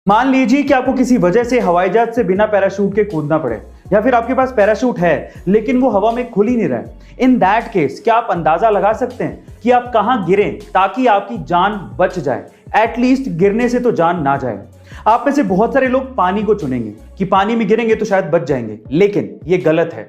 मान लीजिए कि आपको किसी वजह से हवाई जहाज से बिना पैराशूट के कूदना पड़े, या फिर आपके पास पैराशूट है लेकिन वो हवा में खुल ही नहीं रहा है। इन दैट केस क्या आप अंदाजा लगा सकते हैं कि आप कहां गिरें ताकि आपकी जान बच जाए? एटलीस्ट गिरने से तो जान ना जाए। आप में से बहुत सारे लोग पानी को चुनेंगे कि पानी में गिरेंगे तो शायद बच जाएंगे, लेकिन यह गलत है।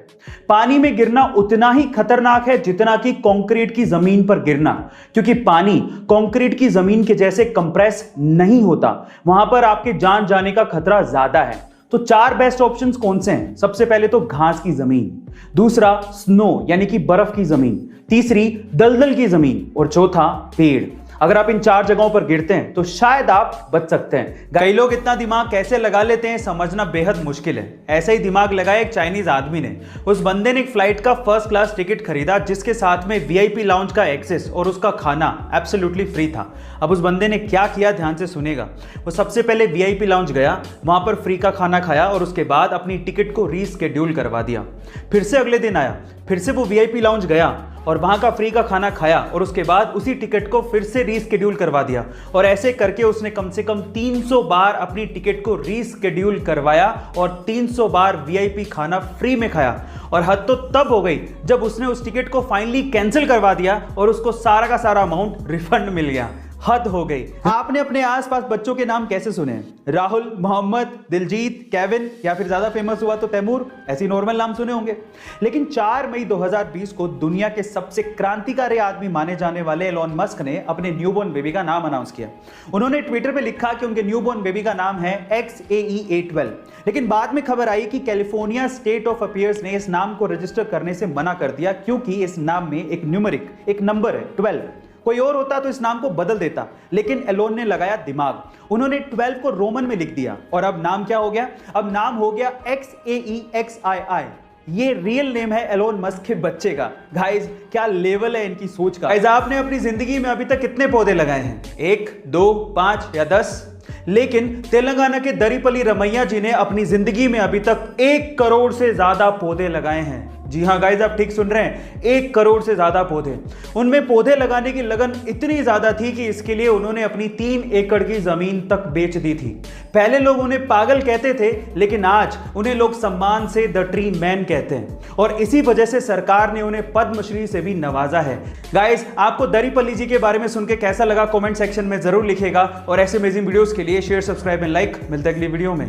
पानी में गिरना उतना ही खतरनाक है जितना कि कंक्रीट की जमीन पर गिरना, क्योंकि पानी कंक्रीट की जमीन के जैसे कंप्रेस नहीं होता। वहां पर आपके जान जाने का खतरा ज्यादा है। तो 4 बेस्ट ऑप्शंस कौन से हैं? सबसे पहले तो घास की जमीन, दूसरा स्नो यानी कि बर्फ की जमीन, तीसरी दलदल की जमीन और चौथा पेड़। अगर आप इन 4 जगहों पर गिरते हैं तो शायद आप बच सकते हैं। कई लोग इतना दिमाग कैसे लगा लेते हैं समझना बेहद मुश्किल है। ऐसा ही दिमाग लगाया एक चाइनीज आदमी ने। उस बंदे ने एक फ्लाइट का फर्स्ट क्लास टिकट खरीदा जिसके साथ में वीआईपी लाउंज का एक्सेस और उसका खाना एब्सोल्युटली फ्री था। अब उस बंदे ने क्या किया, ध्यान से सुनेगा। वो सबसे पहले वीआईपी लाउंज गया, वहां पर फ्री का खाना खाया और उसके बाद अपनी टिकट को रीस्केड्यूल करवा दिया। फिर से अगले दिन आया, फिर से वो वीआईपी लाउंज गया और वहां का फ्री का खाना खाया और उसके बाद उसी टिकट को फिर से रीस्केड्यूल करवा दिया। और ऐसे करके उसने कम से कम 300 बार अपनी टिकट को रीस्केड्यूल करवाया और 300 बार वीआईपी खाना फ्री में खाया। और हद तो तब हो गई जब उसने उस टिकट को फाइनली कैंसिल करवा दिया और उसको सारा का सारा अमाउंट रिफंड मिल गया। हद हो गई। आपने अपने आसपास बच्चों के नाम कैसे सुने? राहुल, मोहम्मद, दिलजीत, केविन, या फिर ज्यादा फेमस हुआ तो तैमूर, ऐसी नॉर्मल नाम सुने होंगे। लेकिन 4 मई 2020 को दुनिया के सबसे क्रांतिकारी आदमी माने जाने वाले एलोन मस्क ने अपने न्यूबॉर्न बेबी का नाम अनाउंस किया। उन्होंने ट्विटर पे लिखा कि उनके न्यूबॉर्न बेबी का नाम है XAE-A12। लेकिन बाद में खबर आई कि कैलिफोर्निया स्टेट ऑफ अफेयर्स ने इस नाम को रजिस्टर करने से मना कर दिया, क्योंकि इस नाम में एक न्यूमेरिक, एक नंबर है 12। कोई और होता तो इस नाम को बदल देता, लेकिन एलोन ने लगाया दिमाग। उन्होंने 12 को रोमन में लिख दिया और अब नाम क्या हो गया? अब नाम हो गया XAEXII। ये रियल नेम है एलोन मस्क के बच्चे का। गाइस क्या लेवल है इनकी सोच का। गाइस आपने अपनी जिंदगी में अभी तक कितने पौधे लगाए हैं? 1, 2, 5 या 10? लेकिन तेलंगाना के दरीपली रमैया जी ने अपनी जिंदगी में अभी तक 1 करोड़ से ज्यादा पौधे लगाए हैं। जी हां गाइस, आप ठीक सुन रहे हैं, 1 करोड़ से ज्यादा पौधे। उनमें पौधे लगाने की लगन इतनी ज्यादा थी कि इसके लिए उन्होंने अपनी 3 एकड़ की जमीन तक बेच दी थी। पहले लोग उन्हें पागल कहते थे, लेकिन आज उन्हें लोग सम्मान से द ट्री मैन कहते हैं और इसी वजह से सरकार ने उन्हें पद्मश्री से भी नवाजा है। गाइस आपको दरीपली जी के बारे में सुन के कैसा लगा कमेंट सेक्शन में जरूर लिखेगा और ऐसे अमेजिंग वीडियोस के लिए शेयर, सब्सक्राइब एंड लाइक। मिलते हैं अगली वीडियो में।